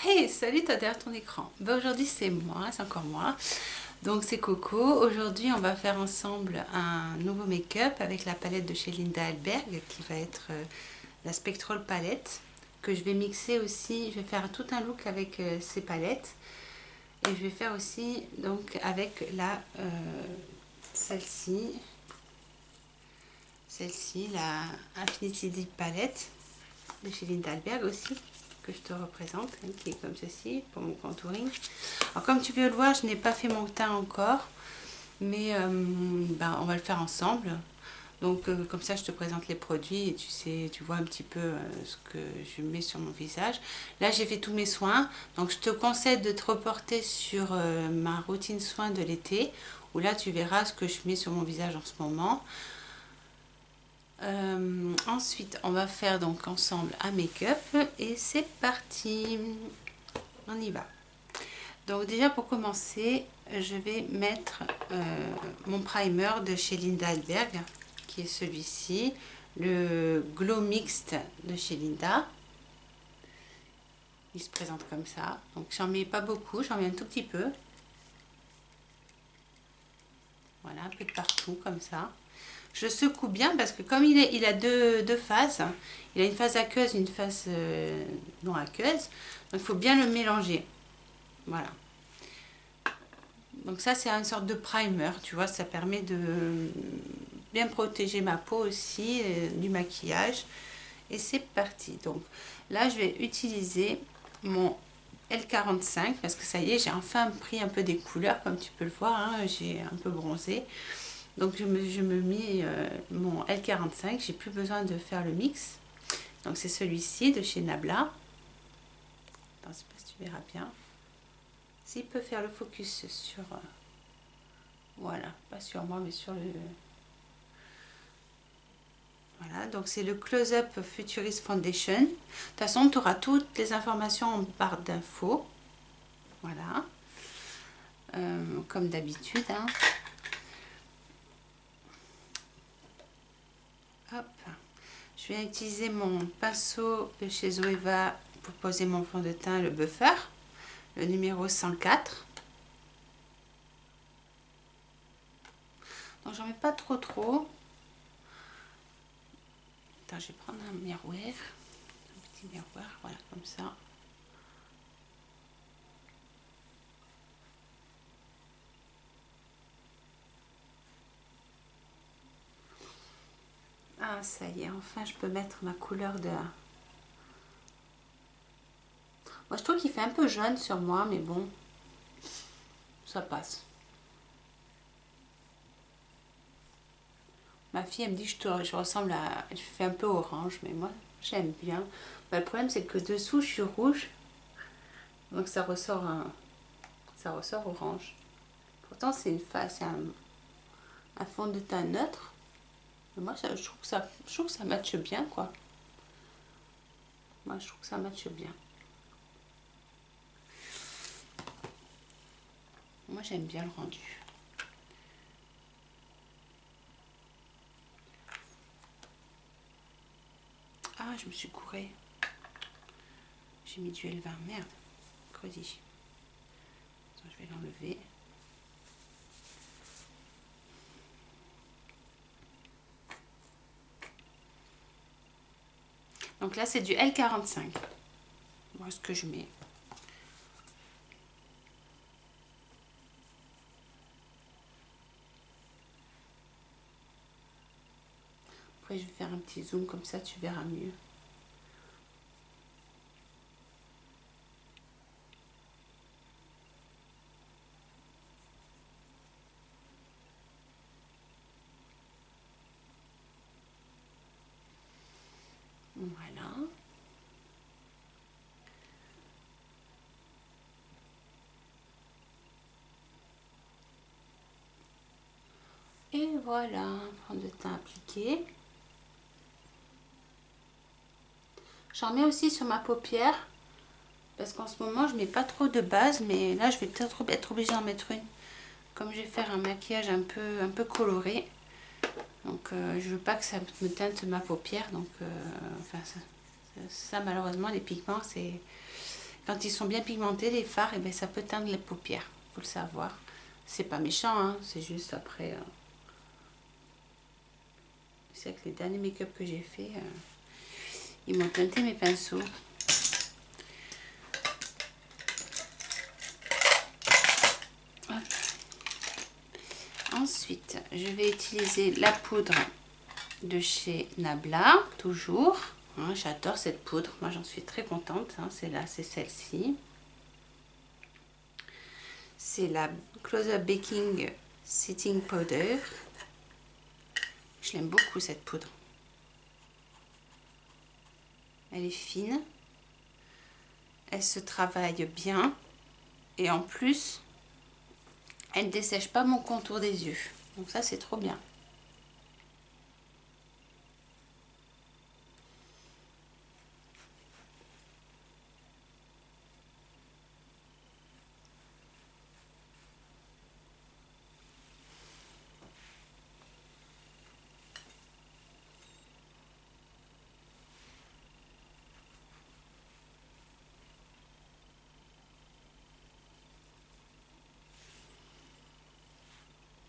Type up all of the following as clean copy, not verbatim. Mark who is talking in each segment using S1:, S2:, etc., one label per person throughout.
S1: Hey, salut toi derrière ton écran. Aujourd'hui c'est moi, c'est encore moi. Donc c'est Coco. Aujourd'hui on va faire ensemble un nouveau make-up avec la palette de chez Linda Alberg qui va être la Spectral Palette que je vais mixer aussi. Je vais faire tout un look avec ces palettes et je vais faire aussi donc avec la celle-ci, la Infinity Deep Palette de chez Linda Alberg aussi, que je te représente, hein, qui est comme ceci pour mon contouring. Alors comme tu peux le voir, je n'ai pas fait mon teint encore, mais on va le faire ensemble. Donc comme ça je te présente les produits et tu sais, tu vois un petit peu ce que je mets sur mon visage. Là j'ai fait tous mes soins, donc je te conseille de te reporter sur ma routine soins de l'été, où là tu verras ce que je mets sur mon visage en ce moment. Ensuite, on va faire donc ensemble un make-up et c'est parti. On y va. Donc déjà pour commencer, je vais mettre mon primer de chez Linda Alberg, qui est celui-ci, le Glow Mixed de chez Linda. Il se présente comme ça. Donc j'en mets pas beaucoup, j'en mets un tout petit peu. Voilà, un peu de partout comme ça. Je secoue bien parce que comme il a deux phases, il a une phase aqueuse, une phase non aqueuse, donc il faut bien le mélanger. Voilà. Donc ça c'est une sorte de primer, tu vois, ça permet de bien protéger ma peau aussi du maquillage. Et c'est parti. Donc là je vais utiliser mon L45 parce que ça y est, j'ai enfin pris un peu des couleurs comme tu peux le voir, hein, j'ai un peu bronzé. Donc je me mets mon L45, j'ai plus besoin de faire le mix. Donc c'est celui-ci de chez Nabla. Attends, je ne sais pas si tu verras bien. S'il peut faire le focus sur... voilà, pas sur moi mais sur le... Voilà, donc c'est le Close Up Futurist Foundation. De toute façon, tu auras toutes les informations en barre d'infos. Voilà. Comme d'habitude. Hein. Hop. Je vais utiliser mon pinceau de chez Zoeva pour poser mon fond de teint, le buffer, le numéro 104. Donc j'en mets pas trop. Attends, je vais prendre un miroir, un petit miroir, voilà, comme ça. Ah, ça y est, enfin je peux mettre ma couleur de... Moi je trouve qu'il fait un peu jaune sur moi, mais bon, ça passe. Ma fille, elle me dit que je ressemble à... Je fais un peu orange, mais moi, j'aime bien. Bah, le problème, c'est que dessous, je suis rouge. Donc, ça ressort orange. Pourtant, c'est une face, un fond de teint neutre. Mais moi, je trouve que ça matche bien, quoi. Moi, je trouve que ça matche bien. Moi, j'aime bien le rendu. Ah, je me suis courée. J'ai mis du L20, merde. Credi. Je vais l'enlever. Donc là, c'est du L45. Moi, ce que je mets. Après, je vais faire un petit zoom, comme ça, tu verras mieux. Voilà. Et voilà, fond de teint appliqué. J'en mets aussi sur ma paupière. Parce qu'en ce moment, je mets pas trop de base. Mais là, je vais peut-être être obligée d'en mettre une. Comme je vais faire un maquillage un peu coloré. Donc, je veux pas que ça me teinte ma paupière. Donc, enfin, ça malheureusement, les pigments, quand ils sont bien pigmentés, les fards, et ben ça peut teindre les paupières, faut le savoir. C'est pas méchant, hein, c'est juste après. C'est que les derniers make-up que j'ai fait, ils m'ont teinté mes pinceaux. Ensuite, je vais utiliser la poudre de chez Nabla, toujours. Hein, j'adore cette poudre, moi j'en suis très contente. Hein, c'est celle-ci. C'est la Close Up Baking Setting Powder. Je l'aime beaucoup cette poudre. Elle est fine. Elle se travaille bien. Et en plus, elle ne dessèche pas mon contour des yeux. Donc ça, c'est trop bien.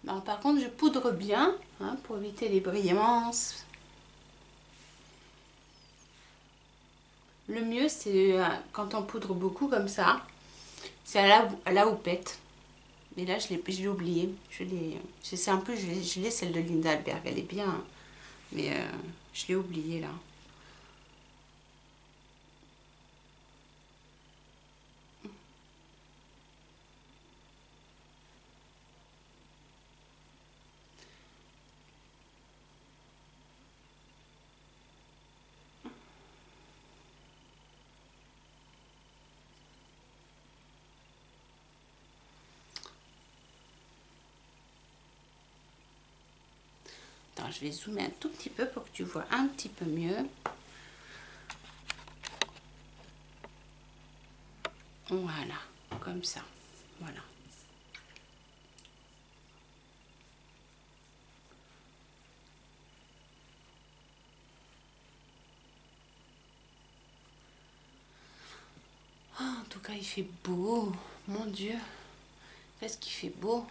S1: Non, par contre, je poudre bien hein, pour éviter les brillances. Le mieux, c'est quand on poudre beaucoup comme ça, c'est à la houppette. Mais là, je l'ai oublié. C'est un peu, je l'ai celle de Linda Alberg, elle est bien. Hein. Mais je l'ai oublié là. Attends, je vais zoomer un tout petit peu pour que tu vois un petit peu mieux. Voilà, comme ça. Voilà. Oh, en tout cas, il fait beau. Mon Dieu. Qu'est-ce qu'il fait beau.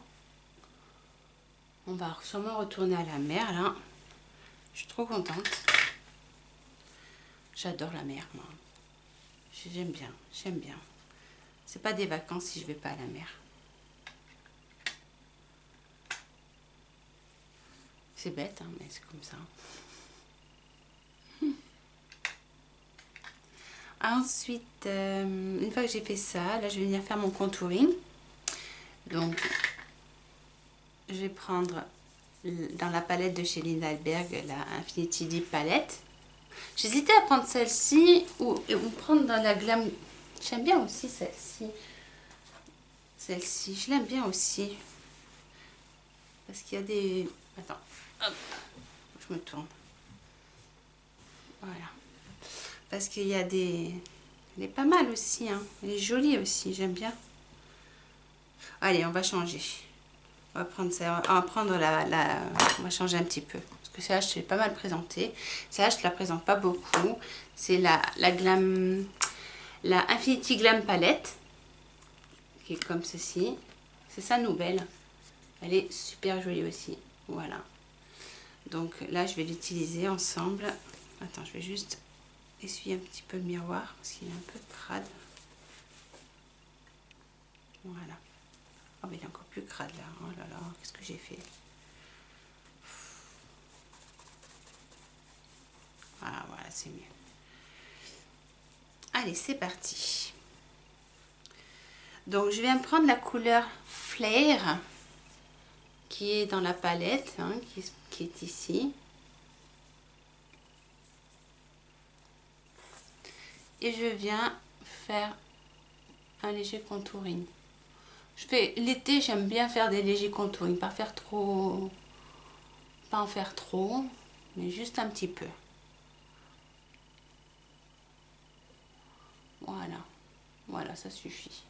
S1: On va sûrement retourner à la mer, là. Je suis trop contente. J'adore la mer, moi. J'aime bien, j'aime bien. C'est pas des vacances si je vais pas à la mer. C'est bête, hein, mais c'est comme ça. Ensuite, une fois que j'ai fait ça, là je vais venir faire mon contouring. Donc, je vais prendre dans la palette de chez Linda Alberg, la Infinity Deep Palette. J'hésitais à prendre celle-ci ou prendre dans la Glam. J'aime bien aussi celle-ci. Celle-ci, je l'aime bien aussi. Parce qu'il y a des... Attends, hop, je me tourne. Voilà. Parce qu'il y a des... Elle est pas mal aussi, hein. Elle est jolie aussi, j'aime bien. Allez, on va changer. On va prendre ça, on va prendre on va changer un petit peu. Parce que celle-là, je l'ai pas mal présentée. Celle-là, je ne la présente pas beaucoup. C'est la Glam... La Infinity Glam Palette. Qui est comme ceci. C'est sa nouvelle. Elle est super jolie aussi. Voilà. Donc là, je vais l'utiliser ensemble. Attends, je vais juste essuyer un petit peu le miroir parce qu'il est un peu crade. Voilà. Oh, mais il est encore plus crade là. Oh là là, qu'est-ce que j'ai fait? Ah, voilà, c'est mieux. Allez, c'est parti. Donc, je viens prendre la couleur Flare qui est dans la palette, hein, qui est ici. Et je viens faire un léger contouring. Je fais l'été, j'aime bien faire des légers contouring, pas en faire trop, mais juste un petit peu. Voilà, voilà, ça suffit.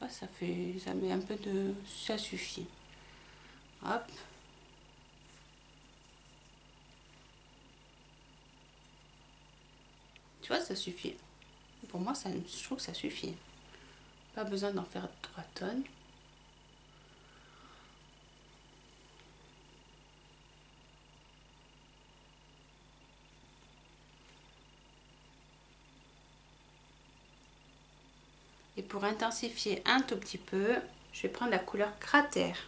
S1: Ah, ça met un peu de, ça suffit. Hop. Tu vois, ça suffit. Pour moi, ça, je trouve que ça suffit. Pas besoin d'en faire 3 tonnes. Et pour intensifier un tout petit peu, je vais prendre la couleur cratère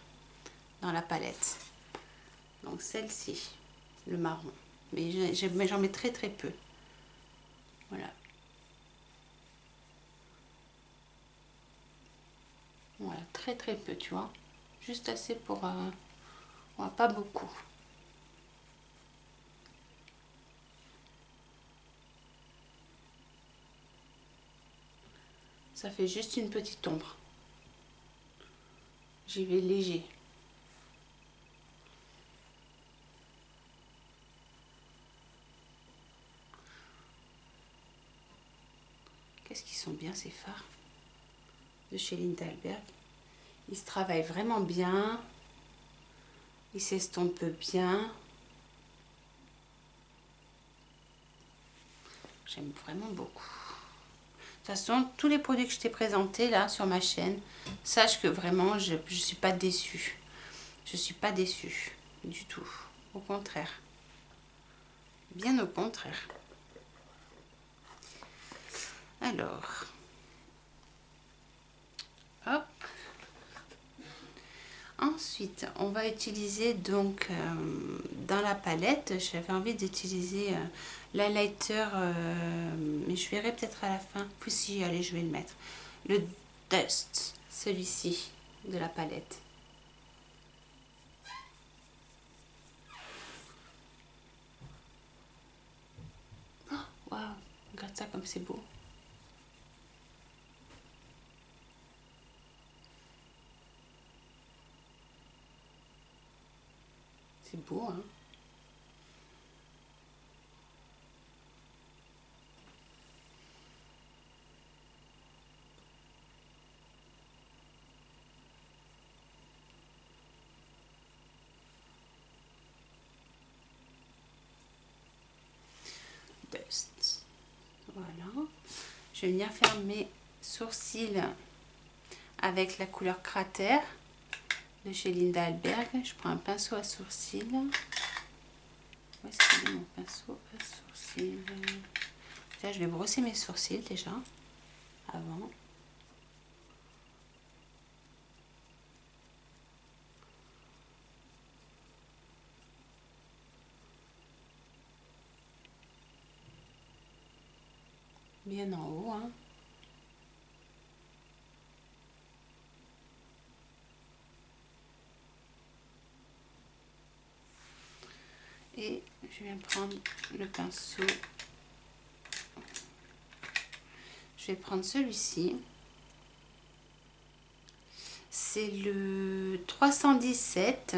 S1: dans la palette. Donc celle-ci, le marron. Mais j'en mets très très peu. Voilà. Voilà, très très peu, tu vois. Juste assez pour... pas beaucoup. Ça fait juste une petite ombre. J'y vais léger. Qu'est-ce qu'ils sont bien ces fards de chez Linda Alberg. Ils se travaillent vraiment bien. Ils s'estompent bien. J'aime vraiment beaucoup. De toute façon, tous les produits que je t'ai présentés là sur ma chaîne, sache que vraiment, je ne suis pas déçue. Je ne suis pas déçue du tout. Au contraire. Bien au contraire. Alors, hop. Ensuite, on va utiliser donc dans la palette, j'avais envie d'utiliser l'highlighter, mais je verrai peut-être à la fin. Puis si, allez, je vais le mettre. Le Dust, celui-ci de la palette. Oh, waouh, regarde ça comme c'est beau. C'est beau, hein? Dust. Voilà. Je vais venir faire mes sourcils avec la couleur cratère de chez Linda Alberg. Je prends un pinceau à sourcils. Où est-ce qu'il est mon pinceau à sourcils? Là, je vais brosser mes sourcils déjà avant. Bien en haut, hein. Et je viens prendre le pinceau. Je vais prendre celui-ci. C'est le 317.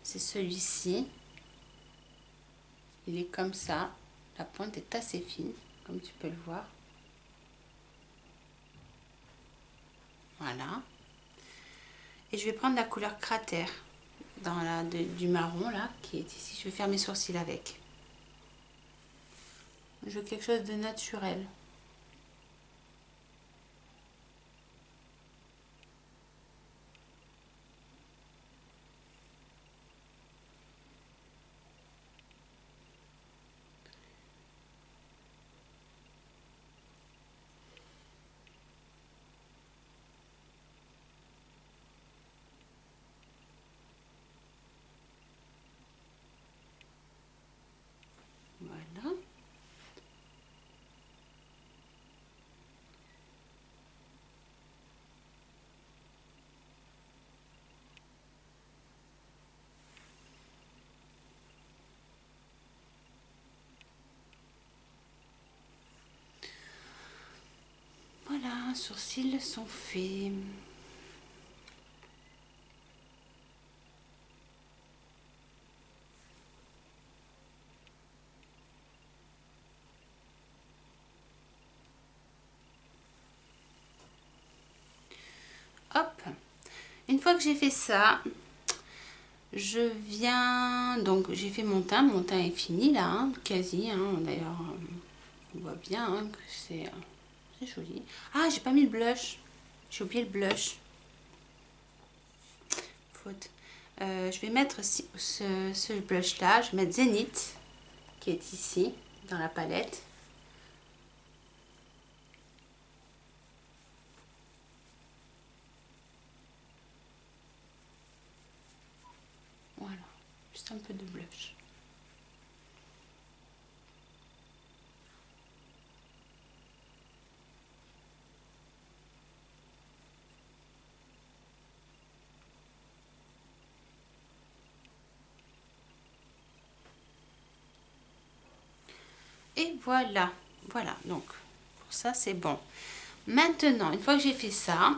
S1: C'est celui-ci. Il est comme ça. La pointe est assez fine, comme tu peux le voir. Voilà. Et je vais prendre la couleur cratère dans du marron là, qui est ici. Je vais faire mes sourcils avec. Je veux quelque chose de naturel. Voilà. Voilà, sourcils sont faits. Hop. Une fois que j'ai fait ça, je viens... Donc, j'ai fait mon teint. Mon teint est fini là, hein, quasi. Hein, d'ailleurs, On voit bien hein, que c'est joli. Ah, j'ai pas mis le blush. J'ai oublié le blush. Faute. Je vais mettre ce blush là. Je vais mettre Zénith qui est ici dans la palette. Voilà, juste un peu de blush. Et voilà, voilà, donc pour ça c'est bon. Maintenant, une fois que j'ai fait ça,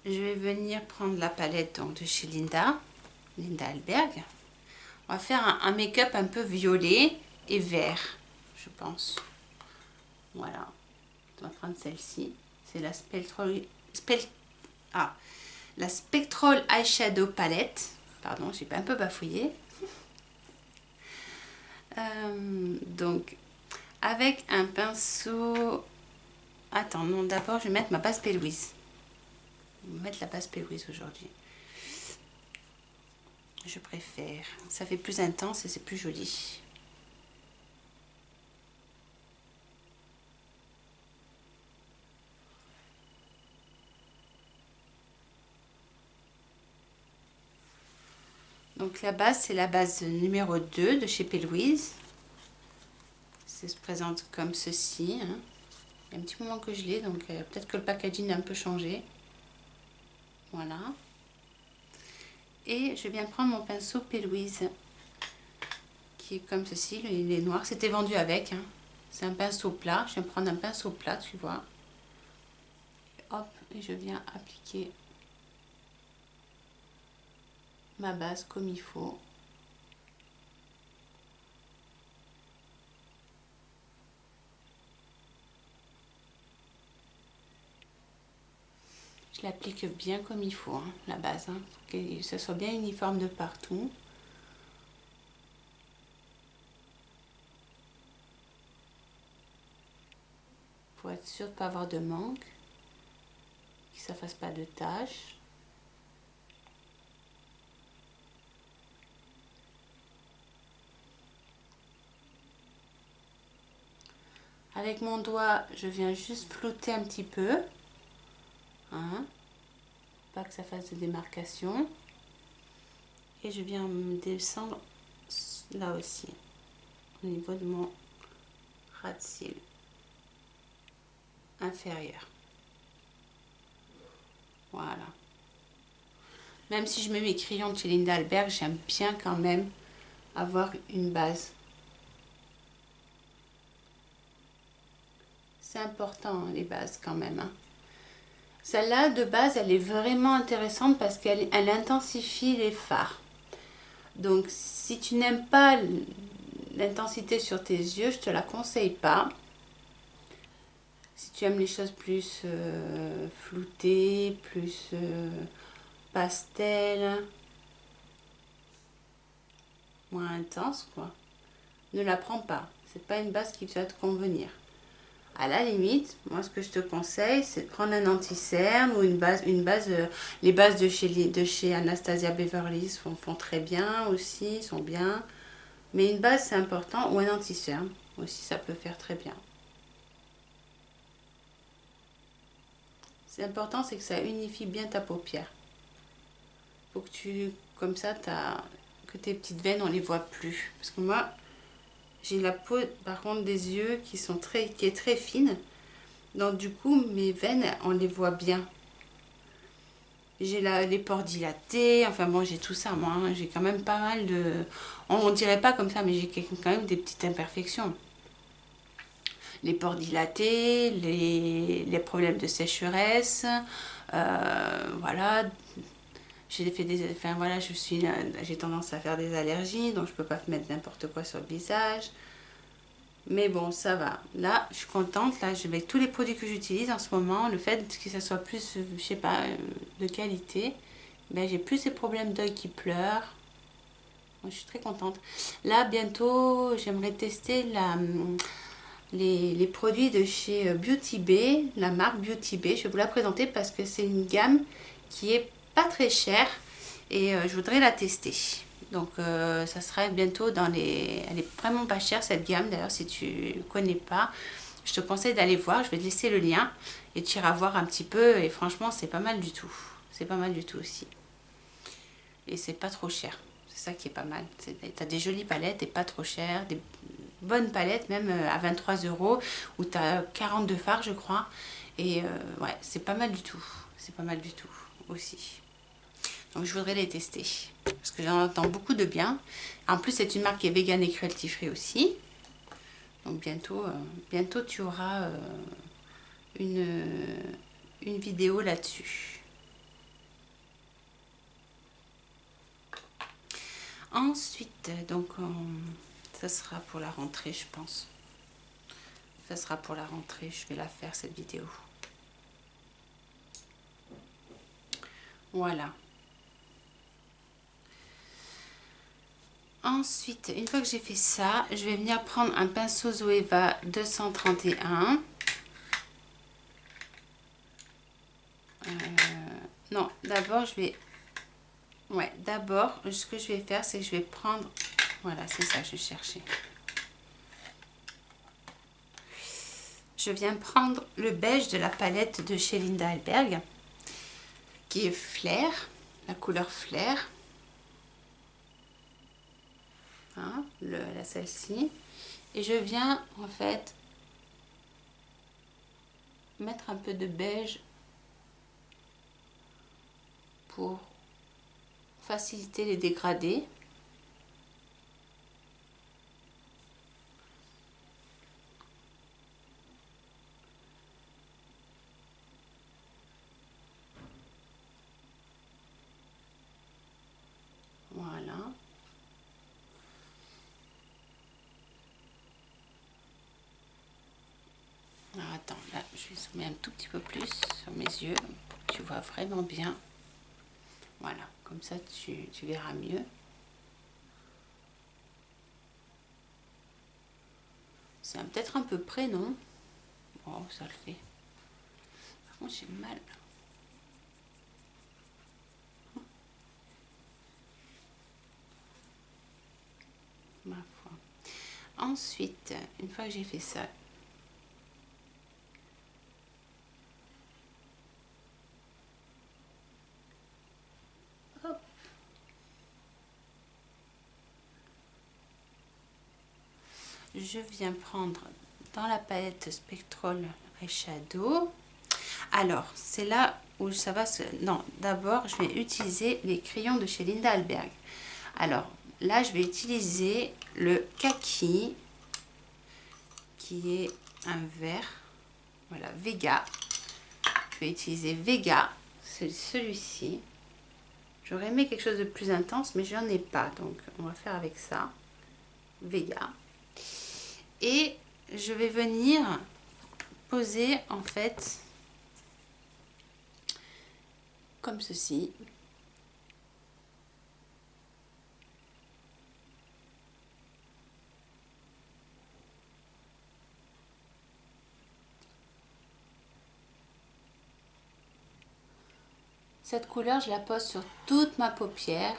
S1: je vais venir prendre la palette donc, de chez Linda Hallberg. On va faire un make-up un peu violet et vert, je pense. Voilà, on va prendre celle-ci. C'est la la Spectral Eyeshadow Palette. Pardon, j'ai un peu bafouillé. Donc, avec un pinceau... Attends, non, d'abord, je vais mettre ma base P. Louise. Je vais mettre la base P. Louise aujourd'hui. Je préfère. Ça fait plus intense et c'est plus joli. Donc la base, c'est la base numéro 2 de chez P. Louise. Ça se présente comme ceci. Hein. Il y a un petit moment que je l'ai, donc peut-être que le packaging a un peu changé. Voilà. Et je viens prendre mon pinceau P. Louise, qui est comme ceci. Il est noir. C'était vendu avec. Hein. C'est un pinceau plat. Je viens prendre un pinceau plat, tu vois. Hop, et je viens appliquer ma base comme il faut. Je l'applique bien comme il faut, hein, la base, hein, pour que ce soit bien uniforme de partout. Pour être sûr de ne pas avoir de manque, que ça ne fasse pas de taches. Avec mon doigt, je viens juste flouter un petit peu. Hein, pas que ça fasse de démarcation. Et je viens me descendre là aussi, au niveau de mon ras de cils inférieur. Voilà. Même si je mets mes crayons de chez Linda Hallberg, j'aime bien quand même avoir une base. C'est important, hein, les bases quand même. Hein. Celle-là, de base, elle est vraiment intéressante parce qu'elle intensifie les fards. Donc, si tu n'aimes pas l'intensité sur tes yeux, je te la conseille pas. Si tu aimes les choses plus floutées, plus pastel, moins intense, quoi, ne la prends pas. C'est pas une base qui va te convenir. À la limite, moi ce que je te conseille, c'est de prendre un anti-cerne ou une base les bases de chez Anastasia Beverly Hills font très bien aussi, sont bien. Mais une base c'est important, ou un anti-cerne aussi, ça peut faire très bien. C'est important, c'est que ça unifie bien ta paupière. Faut que tu, comme ça, que tes petites veines, on les voit plus. Parce que moi, j'ai la peau, par contre, des yeux qui est très fine. Donc, du coup, mes veines, on les voit bien. J'ai les pores dilatés. Enfin, bon, j'ai tout ça, moi. Hein. J'ai quand même pas mal de... On dirait pas comme ça, mais j'ai quand même des petites imperfections. Les pores dilatés, les problèmes de sécheresse. Voilà. Enfin, voilà, j'ai tendance à faire des allergies, donc je peux pas mettre n'importe quoi sur le visage. Mais bon, ça va. Là, je suis contente. Là, avec tous les produits que j'utilise en ce moment, le fait que ça soit plus, je sais pas, de qualité, ben, j'ai plus ces problèmes d'œil qui pleurent. je suis très contente. Là, bientôt, j'aimerais tester les produits de chez Beauty Bay, la marque Beauty Bay. Je vais vous la présenter parce que c'est une gamme qui est pas très chère et je voudrais la tester. Donc ça sera bientôt dans les... Elle est vraiment pas chère cette gamme. D'ailleurs, si tu connais pas, je te conseille d'aller voir. Je vais te laisser le lien et tu iras voir un petit peu. Et franchement, c'est pas mal du tout. C'est pas mal du tout aussi. Et c'est pas trop cher. C'est ça qui est pas mal. Tu as des jolies palettes et pas trop cher. Des bonnes palettes, même à 23 € où tu as 42 fards, je crois. Et ouais, c'est pas mal du tout. C'est pas mal du tout aussi. Donc je voudrais les tester parce que j'en entends beaucoup de bien. En plus, c'est une marque qui est vegan et cruelty free aussi. Donc bientôt, bientôt tu auras une vidéo là-dessus. Ensuite, donc ça sera pour la rentrée, je pense. Ça sera pour la rentrée, je vais la faire cette vidéo. Voilà. Ensuite, une fois que j'ai fait ça, je vais venir prendre un pinceau Zoeva 231. Non, d'abord je vais... Ouais, d'abord, ce que je vais faire, c'est que je vais prendre... Voilà, c'est ça que je cherchais. Je viens prendre le beige de la palette de chez Linda Hallberg, qui est Flair, la couleur Flair. Hein, celle-ci. Et je viens, en fait, mettre un peu de beige pour faciliter les dégradés. Voilà. Alors attends, là je vais zoomer un tout petit peu plus sur mes yeux pour que tu vois vraiment bien. Voilà, comme ça tu verras mieux. C'est peut-être un peu près, non? Oh, ça le fait. Par contre, j'ai mal. Ma foi. Ensuite, une fois que j'ai fait ça, hop. Je viens prendre dans la palette Spectral Eyeshadow. Alors, c'est là où ça va se... Non, d'abord, je vais utiliser les crayons de chez Linda Hallberg. Alors, là, je vais utiliser le kaki, qui est un vert. Voilà, Vega. Je vais utiliser Vega, c'est celui-ci. J'aurais aimé quelque chose de plus intense, mais j'en ai pas. Donc, on va faire avec ça. Vega. Et je vais venir poser, en fait, comme ceci. Cette couleur, je la pose sur toute ma paupière.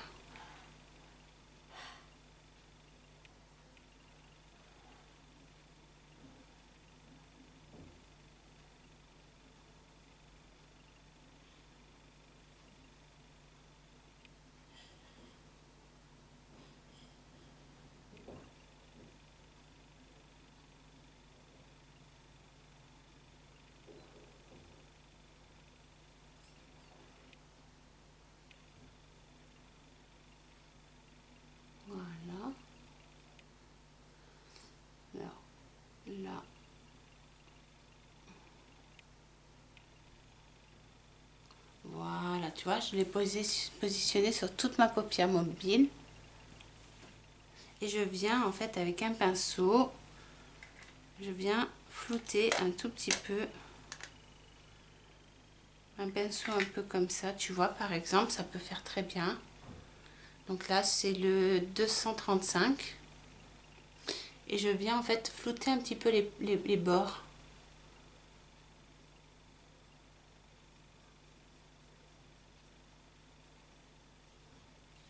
S1: Voilà. Alors, là. Voilà, tu vois, je l'ai positionné sur toute ma paupière mobile. Et je viens, en fait, avec un pinceau, je viens flouter un tout petit peu. Un pinceau un peu comme ça, tu vois, par exemple, ça peut faire très bien. Donc là, c'est le 235. Et je viens en fait flouter un petit peu les bords.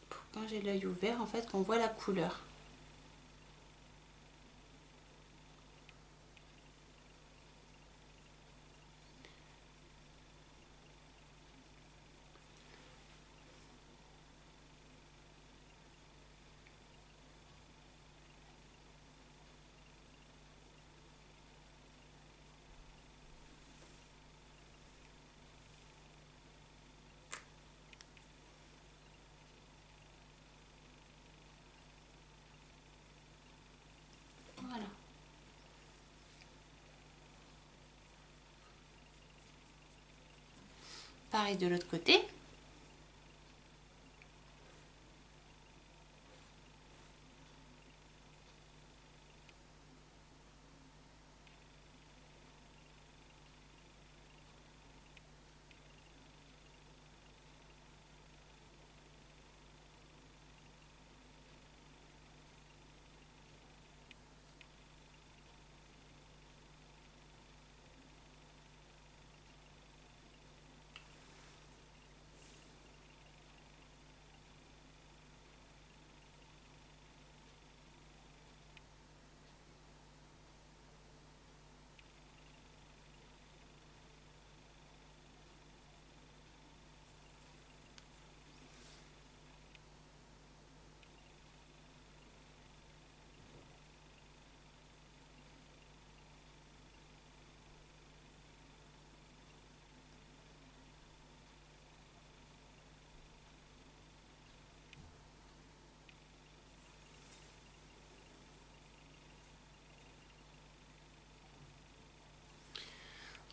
S1: Pour quand j'ai l'œil ouvert, en fait, qu'on voit la couleur. Voilà. Pareil de l'autre côté.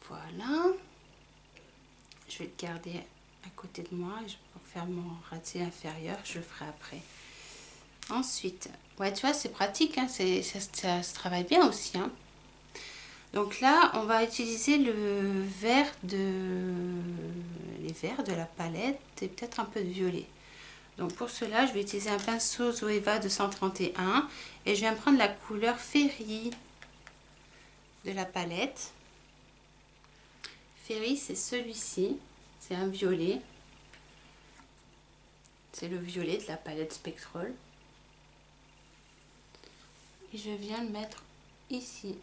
S1: Voilà. Je vais le garder à côté de moi. Pour faire mon raté inférieur, je le ferai après. Ensuite, ouais, tu vois, c'est pratique, hein, ça se travaille bien aussi. Hein. Donc là, on va utiliser le vert les verts de la palette et peut-être un peu de violet. Donc pour cela, je vais utiliser un pinceau Zoeva 231 et je viens prendre la couleur Ferry de la palette. Ferry, c'est celui-ci, c'est un violet. C'est le violet de la palette Spectral. Et je viens le mettre ici.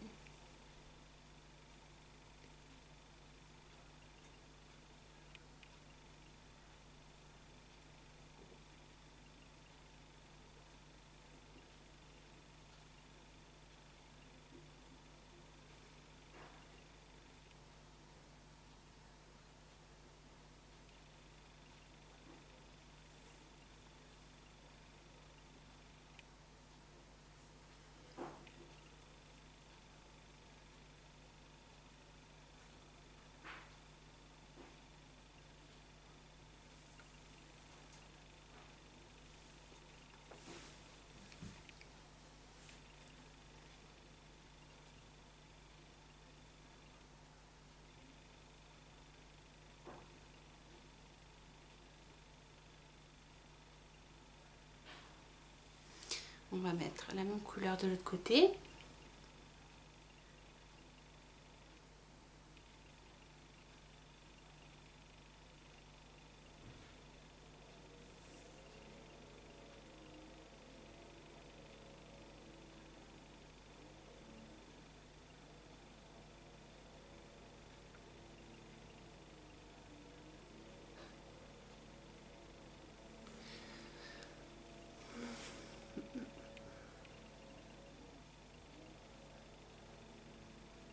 S1: On va mettre la même couleur de l'autre côté.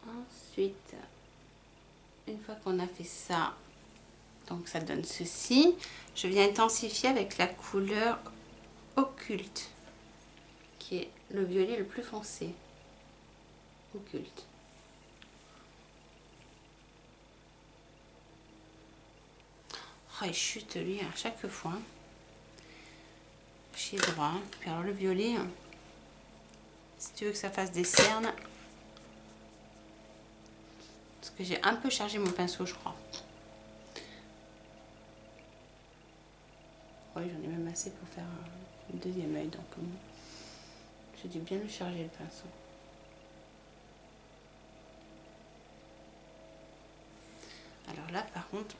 S1: Ensuite, une fois qu'on a fait ça, donc ça donne ceci, je viens intensifier avec la couleur occulte, qui est le violet le plus foncé. Occulte. Oh, il chute lui à chaque fois. Chier droit. Puis alors le violet, si tu veux que ça fasse des cernes, parce que j'ai un peu chargé mon pinceau, je crois. Oui, Ouais, j'en ai même assez pour faire un deuxième œil, donc j'ai dû bien le charger le pinceau. Alors là, par contre,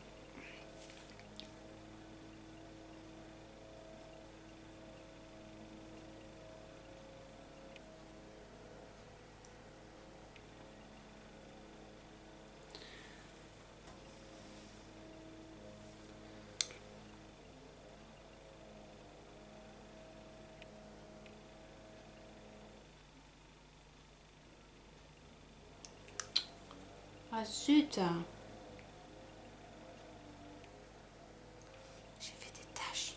S1: ah zut, j'ai fait des taches.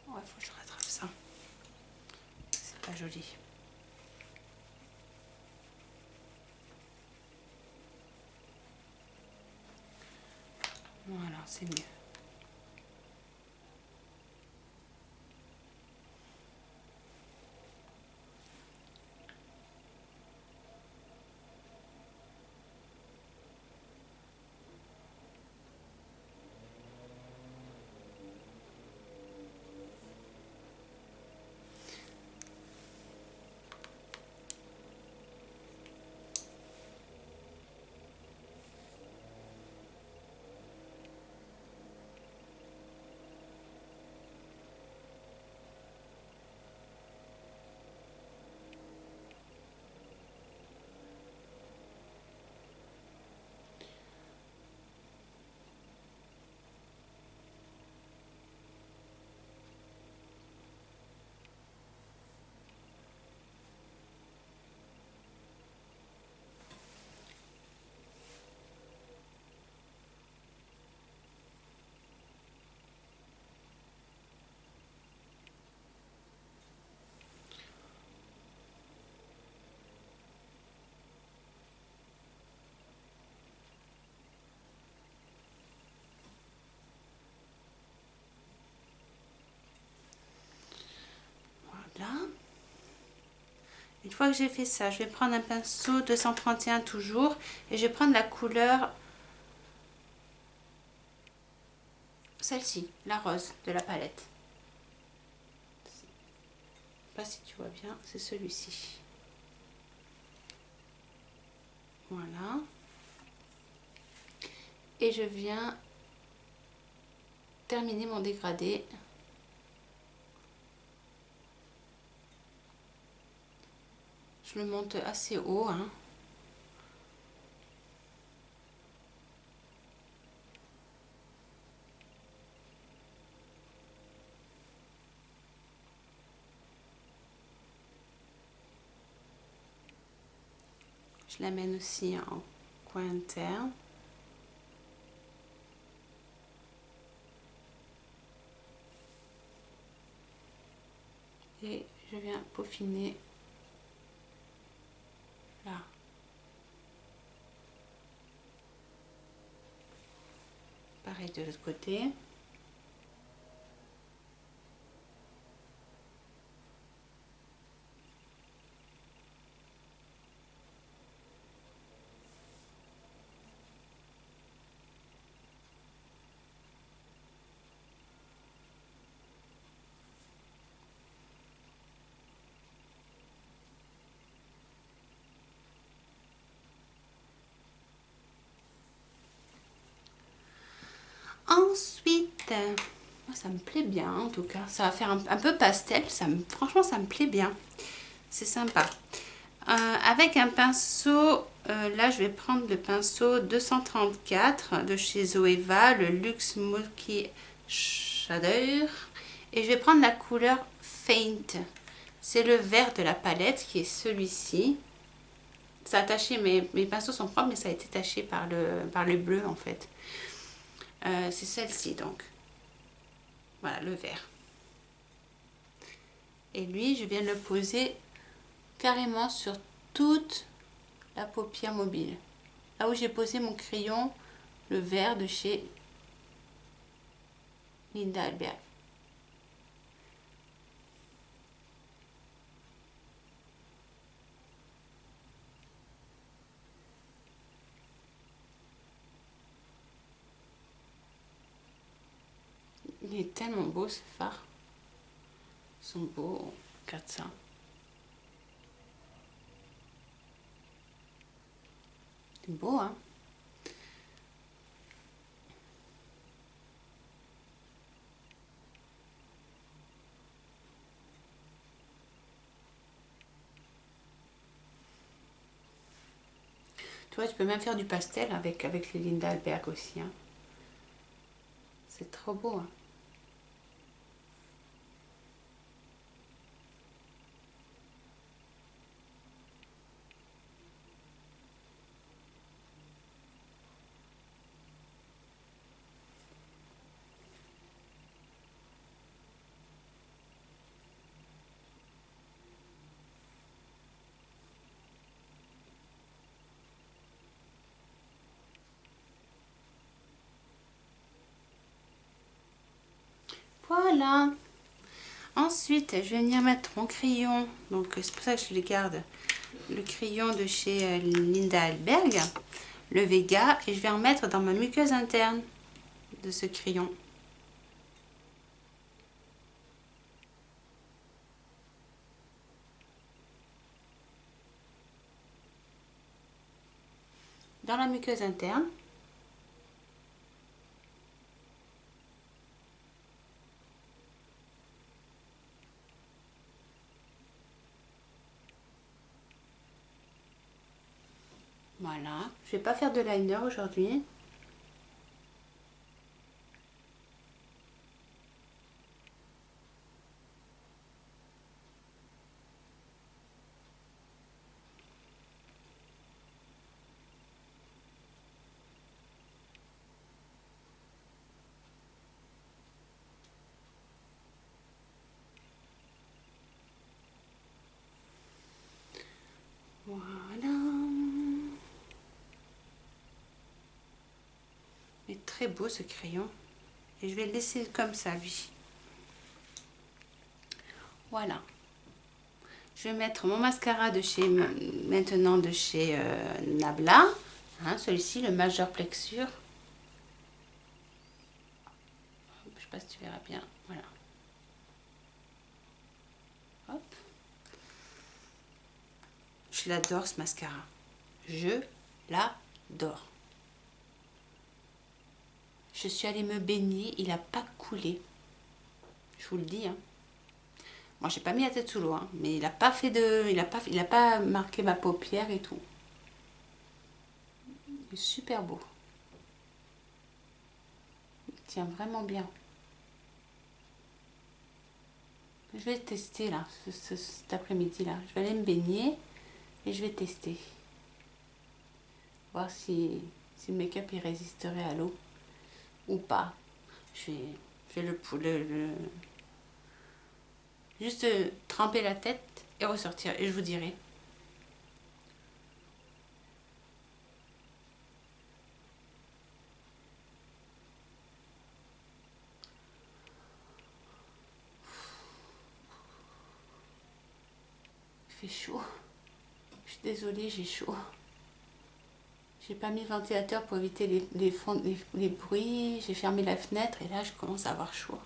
S1: Ouais, faut que je rattrape ça. C'est pas joli. Voilà, c'est mieux. Voilà. Une fois que j'ai fait ça, je vais prendre un pinceau 231 toujours et je vais prendre la couleur, celle-ci, la rose de la palette. Je sais pas si tu vois bien, c'est celui-ci. Voilà. Et je viens terminer mon dégradé. Je le monte assez haut, hein. Je l'amène aussi en coin interne. Et je viens peaufiner là. Pareil de l'autre côté. Ensuite, moi, ça me plaît bien en tout cas. Ça va faire un peu pastel. Franchement, ça me plaît bien. C'est sympa. Avec un pinceau, là je vais prendre le pinceau 234 de chez Zoeva, le Luxe Smoky Shadow. Et je vais prendre la couleur Faint. C'est le vert de la palette qui est celui-ci. Ça a taché, mes pinceaux sont propres, mais ça a été taché par le bleu en fait. C'est celle-ci donc. Voilà, le vert. Et lui, je viens de le poser carrément sur toute la paupière mobile. Là où j'ai posé mon crayon, le vert de chez Linda Albert. Il est tellement beau ce fard. Ils sont beaux. Regarde ça. C'est beau, hein? Tu vois, tu peux même faire du pastel avec les Lindalberg aussi, hein. C'est trop beau, hein. Voilà. Ensuite, je vais venir mettre mon crayon. Donc, c'est pour ça que je le garde. Le crayon de chez Lindalberg, le Vega. Et je vais en mettre dans ma muqueuse interne de ce crayon. Dans la muqueuse interne. Voilà. Je vais pas faire de liner aujourd'hui. Voilà. Il est très beau ce crayon. Et je vais le laisser comme ça, lui. Voilà. Je vais mettre mon mascara de chez maintenant de chez Nabla. Hein, celui-ci, le Major Plexure. Je sais pas si tu verras bien. Voilà. Hop. Je l'adore ce mascara. Je l'adore. Je suis allée me baigner, il n'a pas coulé. Je vous le dis, hein. Moi, j'ai pas mis la tête sous l'eau, hein, mais il n'a pas fait de, il a pas marqué ma paupière et tout. Il est super beau. Il tient vraiment bien. Je vais tester là, cet après-midi là. Je vais aller me baigner et je vais tester. Voir si le make-up il résisterait à l'eau ou pas. Je vais juste tremper la tête et ressortir et je vous dirai. Il fait chaud. Je suis désolée, j'ai chaud. J'ai pas mis le ventilateur pour éviter les bruits. J'ai fermé la fenêtre et là je commence à avoir chaud.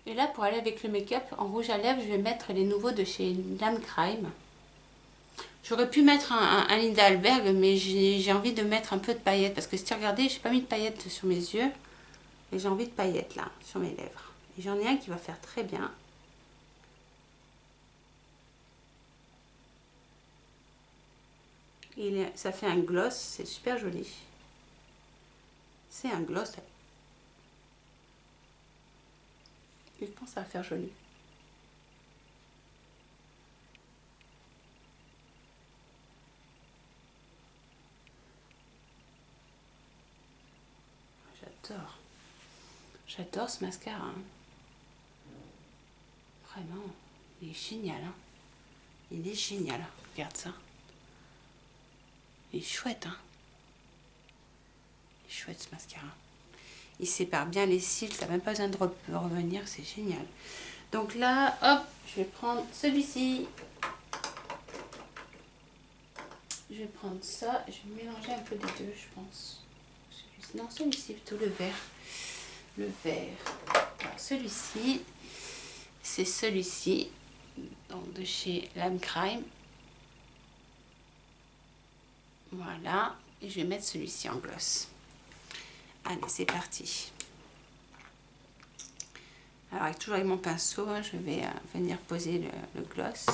S1: Et là, pour aller avec le make-up, en rouge à lèvres, je vais mettre les nouveaux de chez Lame Crime. J'aurais pu mettre un Lindalberg, mais j'ai envie de mettre un peu de paillettes. Parce que si tu regardais, j'ai pas mis de paillettes sur mes yeux. Et j'ai envie de paillettes là, sur mes lèvres. Et j'en ai un qui va faire très bien. Ça fait un gloss, c'est super joli. C'est un gloss. Et je pense que ça va faire joli. j'adore. J'adore ce mascara. Hein. Vraiment, il est génial. Hein. Il est génial. Regarde ça. Il est chouette. Hein. Il est chouette ce mascara. Il sépare bien les cils. T'as même pas besoin de revenir. C'est génial. Donc là, hop, je vais prendre celui-ci. Je vais prendre ça. Je vais mélanger un peu les deux, je pense. Non, celui-ci plutôt, le vert. Le vert. Celui-ci, c'est celui-ci. Donc de chez Lime Crime. Voilà. Et je vais mettre celui-ci en gloss. Allez, c'est parti. Alors, toujours avec mon pinceau, hein, je vais venir poser le gloss.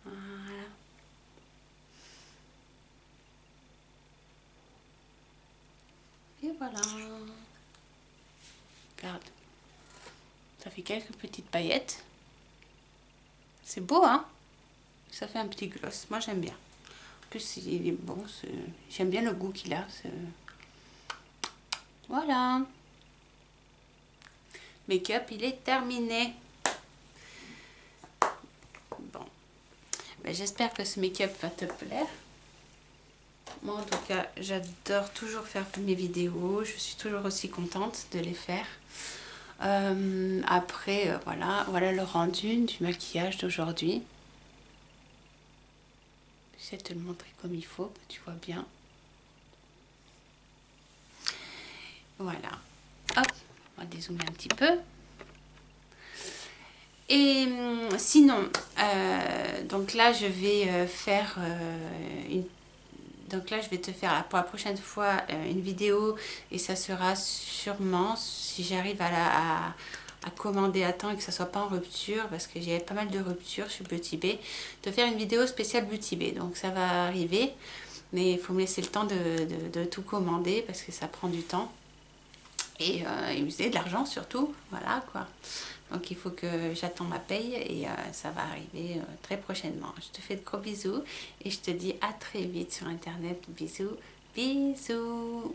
S1: Voilà. Et voilà. Regarde. Ça fait quelques petites paillettes. C'est beau, hein? Ça fait un petit gloss. Moi, j'aime bien. En plus, il est bon. J'aime bien le goût qu'il a. Voilà. Make-up, il est terminé. Bon. Ben, j'espère que ce make-up va te plaire. Moi, en tout cas, j'adore toujours faire mes vidéos. Je suis toujours aussi contente de les faire. Après, voilà le rendu du maquillage d'aujourd'hui. J'essaie de te le montrer comme il faut, que tu vois bien. Voilà. Hop, on va dézoomer un petit peu. Et sinon, donc là, je vais faire Donc là, je vais te faire pour la prochaine fois une vidéo et ça sera sûrement, si j'arrive à commander à temps et que ça soit pas en rupture, parce que j'ai pas mal de ruptures chez Beauty Bay, de faire une vidéo spéciale Beauty Bay. Donc ça va arriver, mais il faut me laisser le temps de tout commander parce que ça prend du temps. Et user de l'argent surtout, voilà quoi. Donc il faut que j'attends ma paye et ça va arriver très prochainement. Je te fais de gros bisous et je te dis à très vite sur internet. Bisous, bisous.